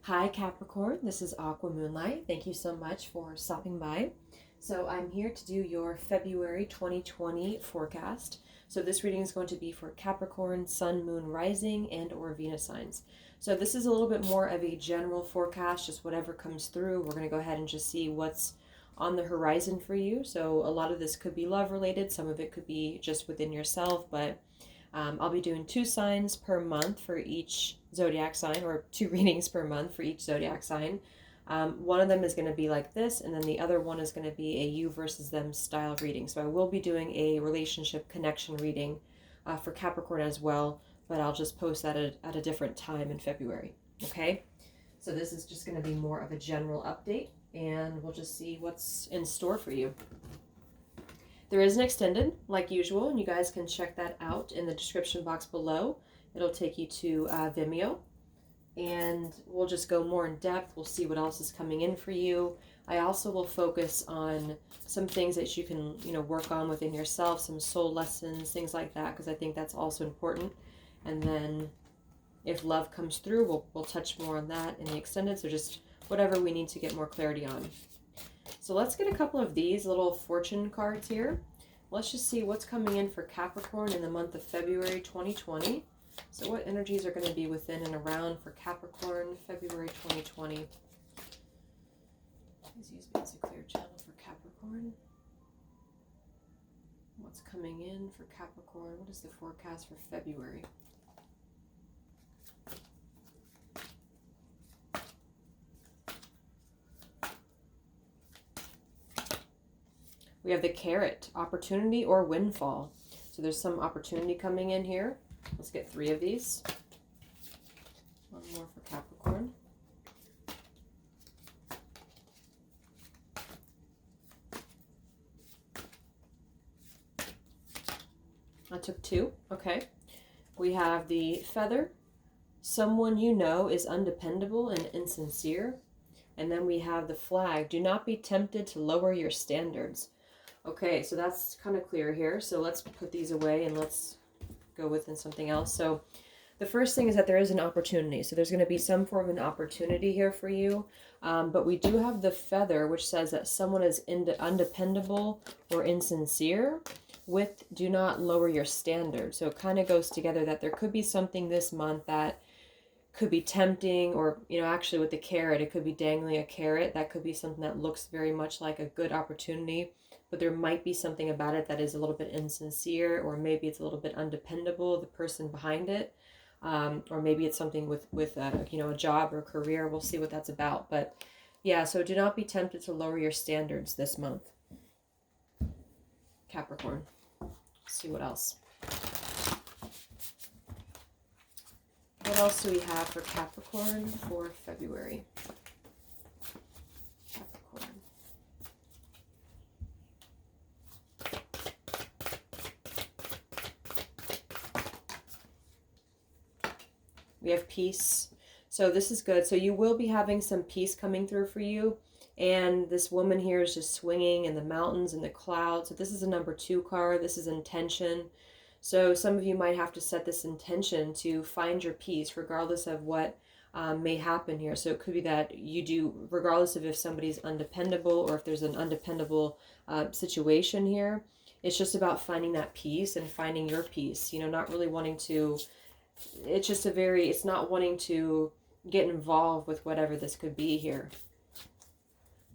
Hi Capricorn, this is Aqua Moonlight. Thank you so much for stopping by. So I'm here to do your February 2020 forecast. So this reading is going to be for Capricorn, Sun, Moon, Rising, and or Venus signs. So this is a little bit more of a general forecast, just whatever comes through. We're going to go ahead and just see what's on the horizon for you. So a lot of this could be love related, some of it could be just within yourself, but I'll be doing 2 signs per month for each zodiac sign, or 2 readings per month for each zodiac sign. One of them is going to be like this, and then the other one is going to be a you versus them style reading. So I will be doing a relationship connection reading for Capricorn as well, but I'll just post that at a different time in February. Okay? So this is just going to be more of a general update, and we'll just see what's in store for you. There is an extended, like usual, and you guys can check that out in the description box below. It'll take you to Vimeo, and we'll just go more in depth. We'll see what else is coming in for you. I also will focus on some things that you can, work on within yourself, some soul lessons, things like that, because I think that's also important. And then if love comes through, we'll touch more on that in the extended, so just whatever we need to get more clarity on. So let's get a couple of these little fortune cards here. Let's just see what's coming in for Capricorn in the month of February 2020. So what energies are going to be within and around for Capricorn, February 2020? Please use me as a clear channel for Capricorn. What's coming in for Capricorn? What is the forecast for February? We have the Carrot, opportunity or windfall. So there's some opportunity coming in here. Let's get 3 of these. One more for Capricorn. I took 2. Okay. We have the Feather. Someone you know is undependable and insincere. And then we have the Flag. Do not be tempted to lower your standards. Okay, so that's kind of clear here. So let's put these away and let's go within something else. So the first thing is that there is an opportunity. So there's going to be some form of an opportunity here for you. But we do have the Feather, which says that someone is undependable or insincere with do not lower your standards. So it kind of goes together that there could be something this month that could be tempting, or, actually with the carrot, it could be dangling a carrot. That could be something that looks very much like a good opportunity, but there might be something about it that is a little bit insincere, or maybe it's a little bit undependable, the person behind it. Or maybe it's something with a job or career. We'll see what that's about. But yeah, so do not be tempted to lower your standards this month, Capricorn. Let's see what else. What else do we have for Capricorn for February? Capricorn. We have peace. So this is good. So you will be having some peace coming through for you. And this woman here is just swinging in the mountains and the clouds. So this is a number 2 card. This is intention. So some of you might have to set this intention to find your peace regardless of what may happen here. So it could be that you do, regardless of if somebody's undependable or if there's an undependable situation here. It's just about finding that peace and finding your peace. Not really wanting to, it's not wanting to get involved with whatever this could be here.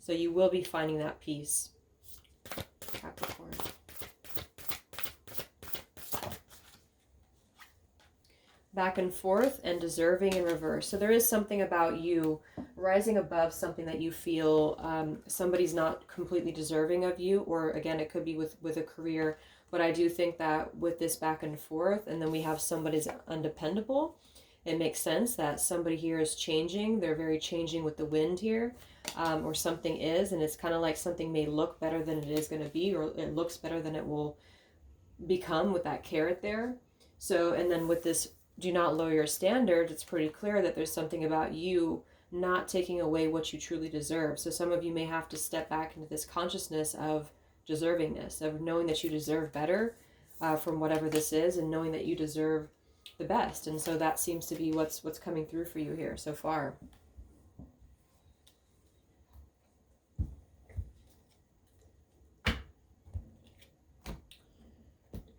So you will be finding that peace, Capricorn. Back and forth and deserving in reverse. So there is something about you rising above something that you feel somebody's not completely deserving of you, or again, it could be with a career. But I do think that with this back and forth, and then we have somebody's undependable, it makes sense that somebody here is changing. They're very changing with the wind here, or something is, and it's kind of like something may look better than it is going to be, or it looks better than it will become with that carrot there. So, and then with this do not lower your standards, it's pretty clear that there's something about you not taking away what you truly deserve. So some of you may have to step back into this consciousness of deservingness, of knowing that you deserve better from whatever this is, and knowing that you deserve the best. And so that seems to be what's coming through for you here so far.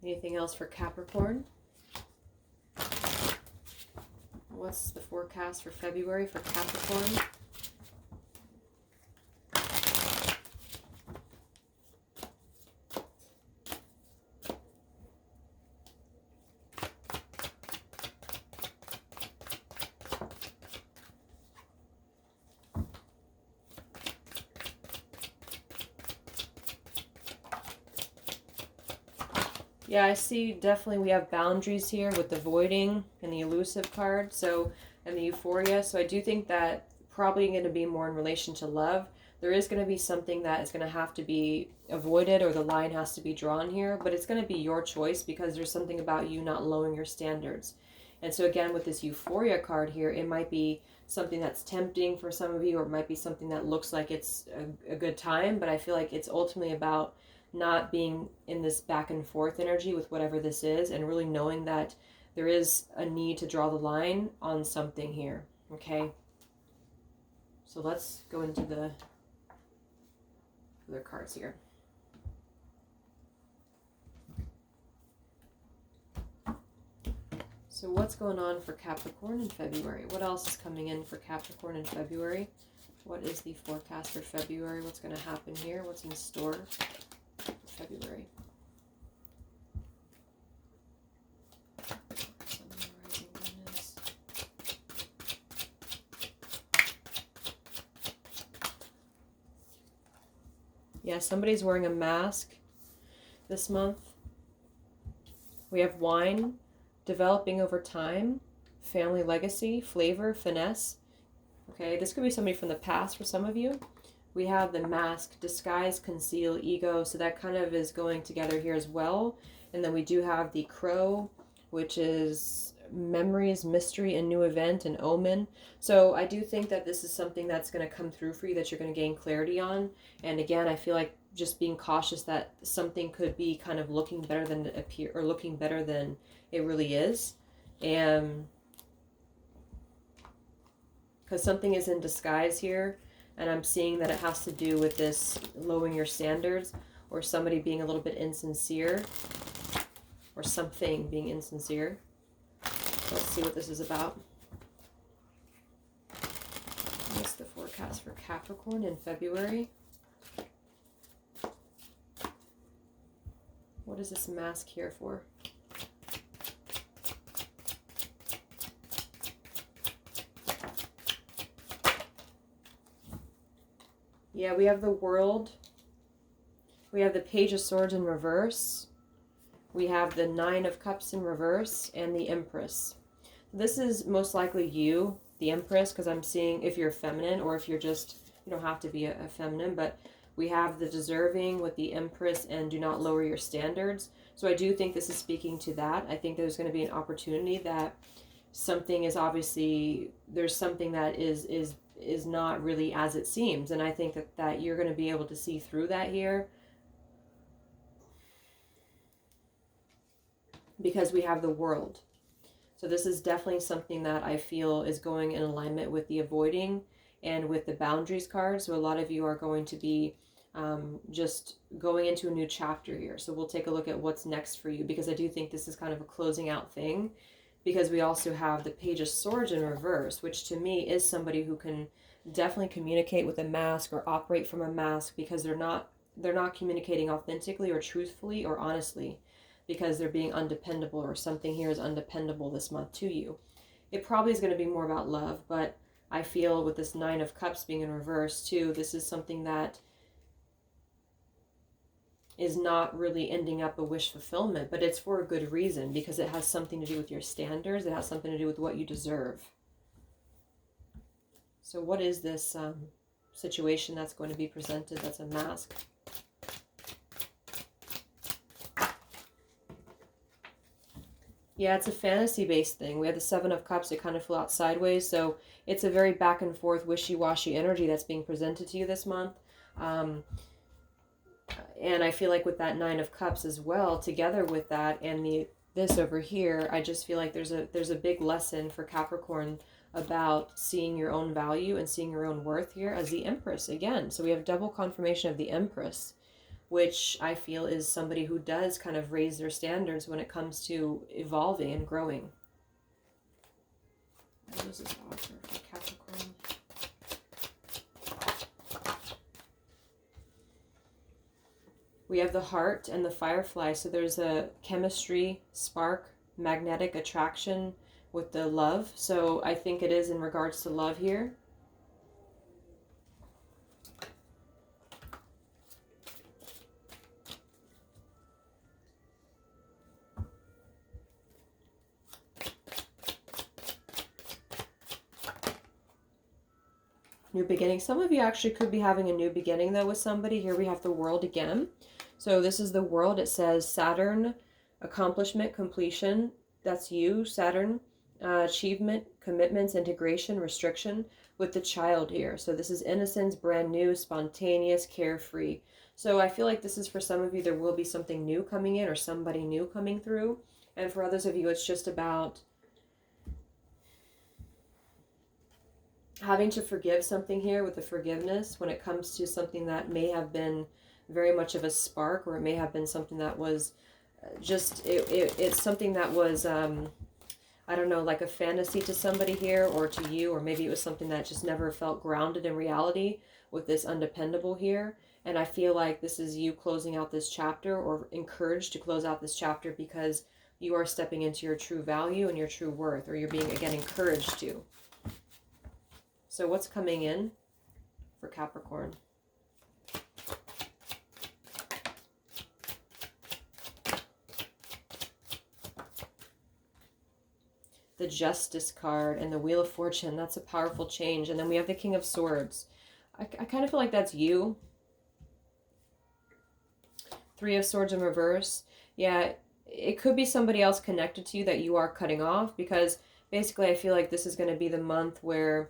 Anything else for Capricorn? What's the forecast for February for Capricorn? Yeah, I see definitely we have boundaries here with the voiding and the elusive card, so, and the euphoria. So I do think that probably going to be more in relation to love. There is going to be something that is going to have to be avoided, or the line has to be drawn here, but it's going to be your choice because there's something about you not lowering your standards. And so again, with this euphoria card here, it might be something that's tempting for some of you, or it might be something that looks like it's a good time, but I feel like it's ultimately about not being in this back and forth energy with whatever this is, and really knowing that there is a need to draw the line on something here. Okay, so let's go into the other cards here. So what's going on for Capricorn in February? What else is coming in for Capricorn in February? What is the forecast for February? What's going to happen here? What's in store February? Yeah, somebody's wearing a mask this month. We have wine, developing over time, family legacy, flavor, finesse. Okay, this could be somebody from the past for some of you. We have the mask, disguise, conceal, ego. So that kind of is going together here as well. And then we do have the crow, which is memories, mystery, and new event, and omen. So I do think that this is something that's going to come through for you, that you're going to gain clarity on. And again, I feel like just being cautious that something could be kind of looking better than it appear, or looking better than it really is. And because something is in disguise here. And I'm seeing that it has to do with this lowering your standards, or somebody being a little bit insincere, or something being insincere. Let's see what this is about. What's the forecast for Capricorn in February? What is this mask here for? Yeah, we have the World. We have the Page of Swords in reverse. We have the Nine of Cups in reverse, and the Empress. This is most likely you, the Empress, because I'm seeing if you're feminine, or if you're just, you don't have to be a feminine, but we have the deserving with the Empress and do not lower your standards. So I do think this is speaking to that. I think there's going to be an opportunity that something is obviously, there's something that is not really as it seems. And I think that you're going to be able to see through that here. Because we have the World. So this is definitely something that I feel is going in alignment with the avoiding and with the boundaries card. So a lot of you are going to be just going into a new chapter here. So we'll take a look at what's next for you, because I do think this is kind of a closing out thing, because we also have the Page of Swords in reverse, which to me is somebody who can definitely communicate with a mask or operate from a mask, because they're not communicating authentically or truthfully or honestly, because they're being undependable, or something here is undependable this month to you. It probably is going to be more about love, but I feel with this Nine of Cups being in reverse too, this is something that is not really ending up a wish fulfillment, but it's for a good reason, because it has something to do with your standards. It has something to do with what you deserve. So what is this situation that's going to be presented that's a mask? Yeah, it's a fantasy-based thing. We have the Seven of Cups. It kind of flew out sideways. So it's a very back and forth, wishy-washy energy that's being presented to you this month. And I feel like with that Nine of Cups as well, together with that and this over here, I just feel like there's a big lesson for Capricorn about seeing your own value and seeing your own worth here as the Empress again. So we have double confirmation of the Empress, which I feel is somebody who does kind of raise their standards when it comes to evolving and growing. What does this offer for Capricorn? We have the heart and the firefly. So there's a chemistry, spark, magnetic attraction with the love. So I think it is in regards to love here. New beginning. Some of you actually could be having a new beginning though with somebody. Here we have the world again. So this is the world. It says Saturn, accomplishment, completion. That's you, Saturn. Achievement, commitments, integration, restriction with the child here. So this is innocence, brand new, spontaneous, carefree. So I feel like this is for some of you, there will be something new coming in or somebody new coming through. And for others of you, it's just about having to forgive something here with the forgiveness when it comes to something that may have been very much of a spark, or it may have been something that was just, it's something that was, I don't know, like a fantasy to somebody here or to you, or maybe it was something that just never felt grounded in reality with this undependable here. And I feel like this is you closing out this chapter, or encouraged to close out this chapter, because you are stepping into your true value and your true worth, or you're being, again, encouraged to. So what's coming in for Capricorn? The Justice card and the Wheel of Fortune. That's a powerful change. And then we have the King of Swords. I kind of feel like that's you. Three of Swords in reverse. Yeah, it could be somebody else connected to you that you are cutting off, because basically I feel like this is going to be the month where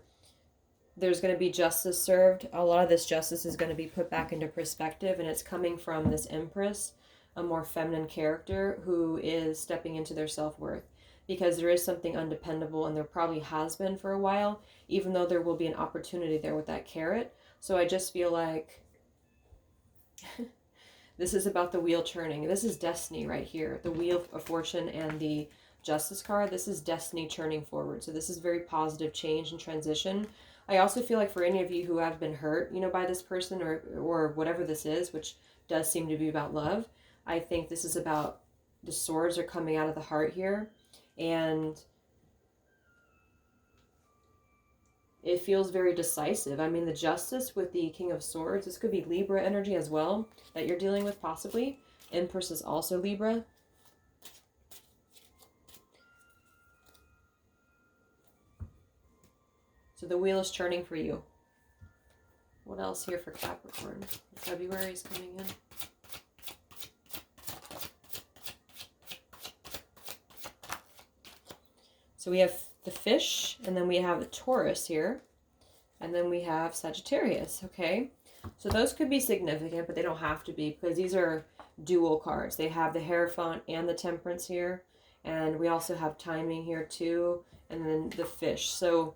there's going to be justice served. A lot of this justice is going to be put back into perspective, and it's coming from this Empress, a more feminine character who is stepping into their self-worth, because there is something undependable, and there probably has been for a while, even though there will be an opportunity there with that carrot. So I just feel like this is about the wheel turning. This is destiny right here. The Wheel of Fortune and the Justice card. This is destiny turning forward. So this is very positive change and transition. I also feel like for any of you who have been hurt, you know, by this person, or whatever this is, which does seem to be about love, I think this is about the swords are coming out of the heart here, and it feels very decisive. I mean, the Justice with the King of Swords, this could be Libra energy as well that you're dealing with possibly. Empress is also Libra. So the wheel is turning for you. What else here for Capricorn? February is coming in. So we have the Fish, and then we have the Taurus here, and then we have Sagittarius, okay? So those could be significant, but they don't have to be, because these are dual cards. They have the Hierophant and the Temperance here, and we also have timing here too, and then the Fish. So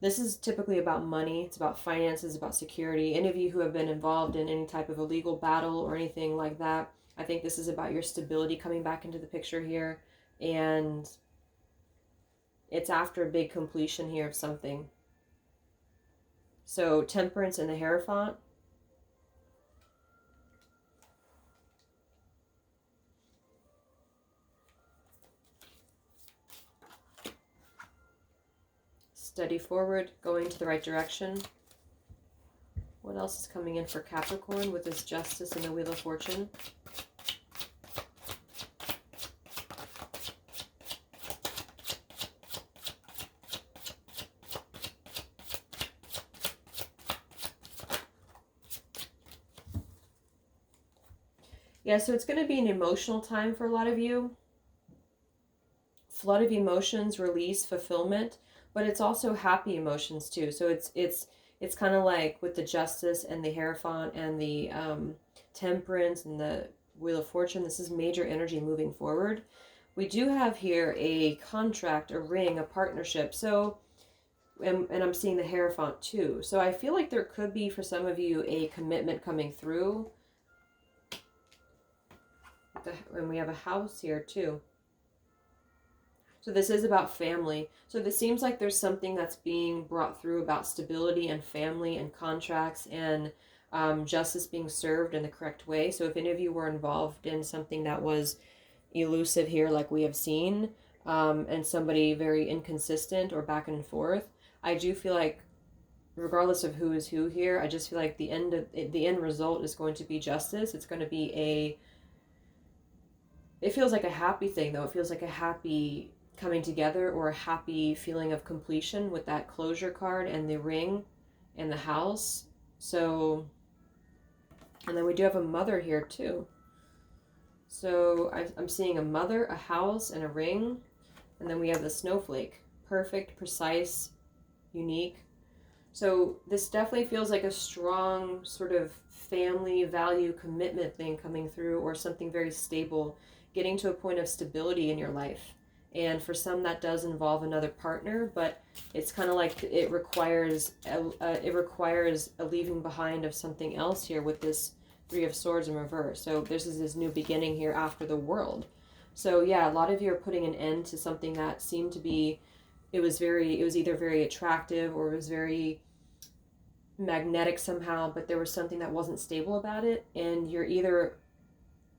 this is typically about money. It's about finances, about security. Any of you who have been involved in any type of a legal battle or anything like that, I think this is about your stability coming back into the picture here. And it's after a big completion here of something. So Temperance and the Hierophant. Steady forward, going to the right direction. What else is coming in for Capricorn with this Justice and the Wheel of Fortune? Yeah, so it's going to be an emotional time for a lot of you. Flood of emotions, release, fulfillment. But it's also happy emotions too. So it's kind of like with the Justice and the Hierophant and the Temperance and the Wheel of Fortune. This is major energy moving forward. We do have here a contract, a ring, a partnership. So and I'm seeing the Hierophant too. So I feel like there could be, for some of you, a commitment coming through. And we have a house here too. So this is about family. So this seems like there's something that's being brought through about stability and family and contracts and justice being served in the correct way. So if any of you were involved in something that was elusive here, like we have seen, and somebody very inconsistent or back and forth, I do feel like, regardless of who is who here, I just feel like the end result is going to be justice. It's going to be it feels like a happy thing, though. It feels like a happy coming together or a happy feeling of completion with that closure card and the ring and the house. So, and then we do have a mother here too. So I'm seeing a mother, a house, and a ring. And then we have the snowflake. Perfect, precise, unique. So this definitely feels like a strong sort of family value commitment thing coming through, or something very stable, getting to a point of stability in your life. And for some that does involve another partner, but it's kind of like it requires a leaving behind of something else here with this Three of Swords in reverse. So this is this new beginning here after the World. So yeah, a lot of you are putting an end to something that seemed to be, it was either very attractive or it was very magnetic somehow, but there was something that wasn't stable about it, and you're either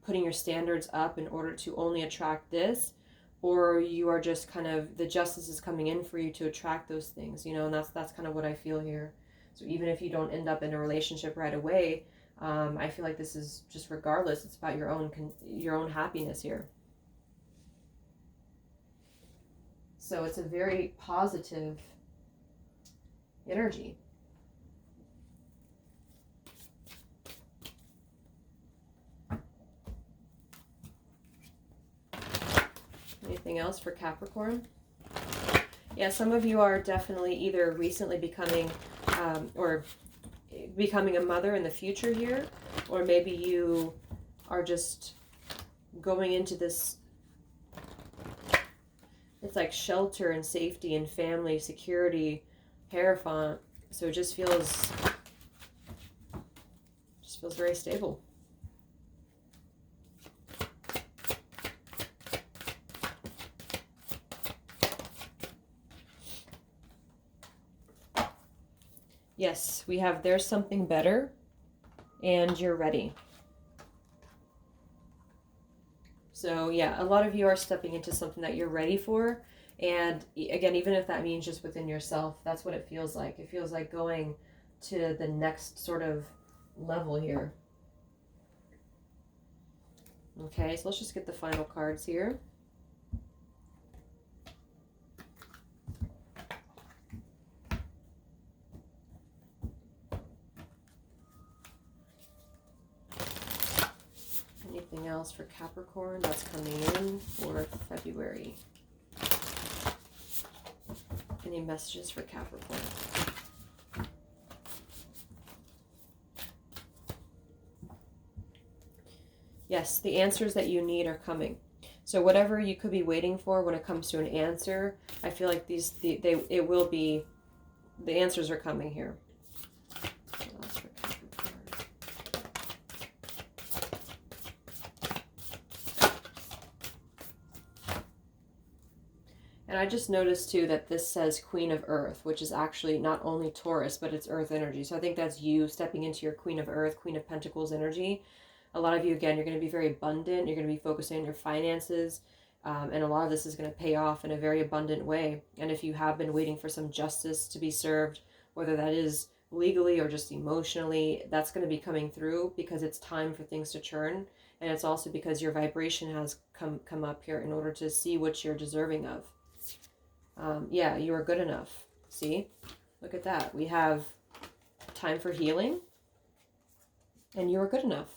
putting your standards up in order to only attract this, or you are just kind of, the justice is coming in for you to attract those things, you know, and that's kind of what I feel here. So even if you don't end up in a relationship right away, I feel like this is just, regardless, it's about your own happiness here. So it's a very positive energy. Anything else for Capricorn? Yeah, some of you are definitely either recently becoming or becoming a mother in the future here, or maybe you are just going into this, it's like shelter and safety and family, security, Hierophant. So it just feels very stable. Yes, we have there's something better and you're ready. So yeah, a lot of you are stepping into something that you're ready for. And again, even if that means just within yourself, that's what it feels like. It feels like going to the next sort of level here. Okay, so let's just get the final cards here. Anything else for Capricorn that's coming in for February? Any messages for Capricorn? Yes, the answers that you need are coming. So whatever you could be waiting for when it comes to an answer, I feel like the answers are coming here. And I just noticed too that this says Queen of Earth, which is actually not only Taurus, but it's Earth energy. So I think that's you stepping into your Queen of Earth, Queen of Pentacles energy. A lot of you, again, you're going to be very abundant. You're going to be focusing on your finances. And a lot of this is going to pay off in a very abundant way. And if you have been waiting for some justice to be served, whether that is legally or just emotionally, that's going to be coming through, because it's time for things to churn. And it's also because your vibration has come up here in order to see what you're deserving of. Yeah, you are good enough. See? Look at that. We have time for healing, and you are good enough.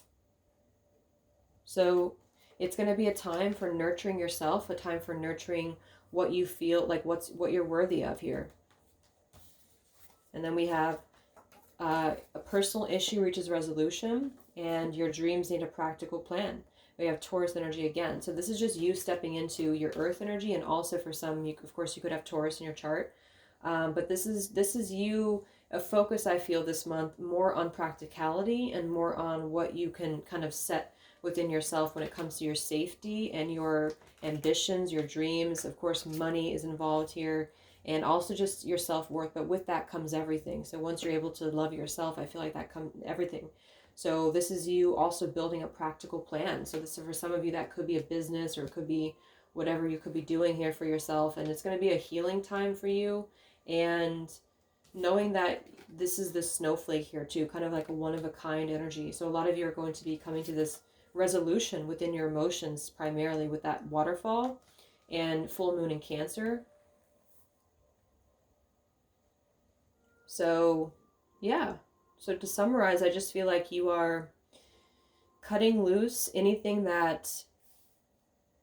So it's going to be a time for nurturing yourself, a time for nurturing what you feel like, what you're worthy of here. And then we have a personal issue reaches resolution, and your dreams need a practical plan. We have Taurus energy again. So this is just you stepping into your Earth energy, and also for some, of course, you could have Taurus in your chart. But this is you, a focus I feel this month more on practicality and more on what you can kind of set within yourself when it comes to your safety and your ambitions, your dreams. Of course, money is involved here, and also just your self-worth, but with that comes everything. So once you're able to love yourself, I feel like that comes everything. So this is you also building a practical plan. So this, for some of you, that could be a business, or it could be whatever you could be doing here for yourself, and it's going to be a healing time for you. And knowing that this is the snowflake here too, kind of like a one of a kind energy. So a lot of you are going to be coming to this resolution within your emotions, primarily with that waterfall and full moon in Cancer. So yeah, so to summarize, I just feel like you are cutting loose anything that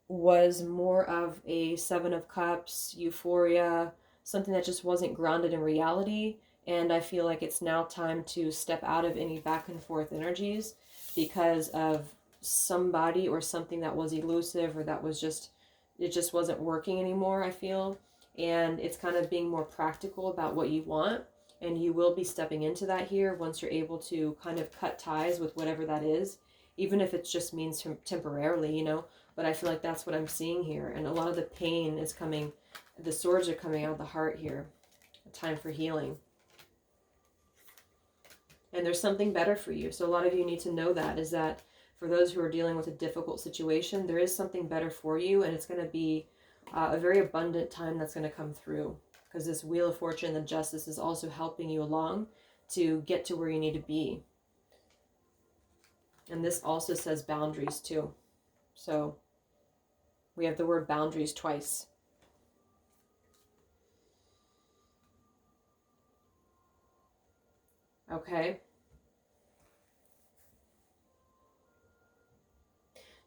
was more of a Seven of Cups, euphoria, something that just wasn't grounded in reality. And I feel like it's now time to step out of any back and forth energies because of somebody or something that was elusive, or that was just, it just wasn't working anymore, I feel. And it's kind of being more practical about what you want. And you will be stepping into that here once you're able to kind of cut ties with whatever that is, even if it just means temporarily, you know. But I feel like that's what I'm seeing here. And a lot of the pain is coming, the swords are coming out of the heart here. A time for healing. And there's something better for you. So a lot of you need to know that, is that for those who are dealing with a difficult situation, there is something better for you. And it's going to be a very abundant time that's going to come through. Because this Wheel of Fortune, the Justice, is also helping you along to get to where you need to be. And this also says boundaries too. So we have the word boundaries twice. Okay.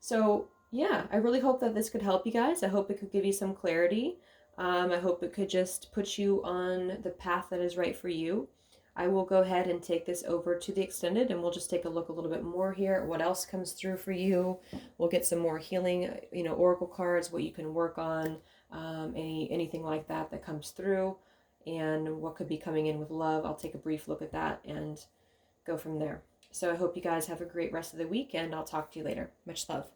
So yeah, I really hope that this could help you guys. I hope it could give you some clarity. I hope it could just put you on the path that is right for you. I will go ahead and take this over to the extended, and we'll just take a look a little bit more here at what else comes through for you. We'll get some more healing, oracle cards, what you can work on, anything like that that comes through, and what could be coming in with love. I'll take a brief look at that and go from there. So I hope you guys have a great rest of the week, and I'll talk to you later. Much love.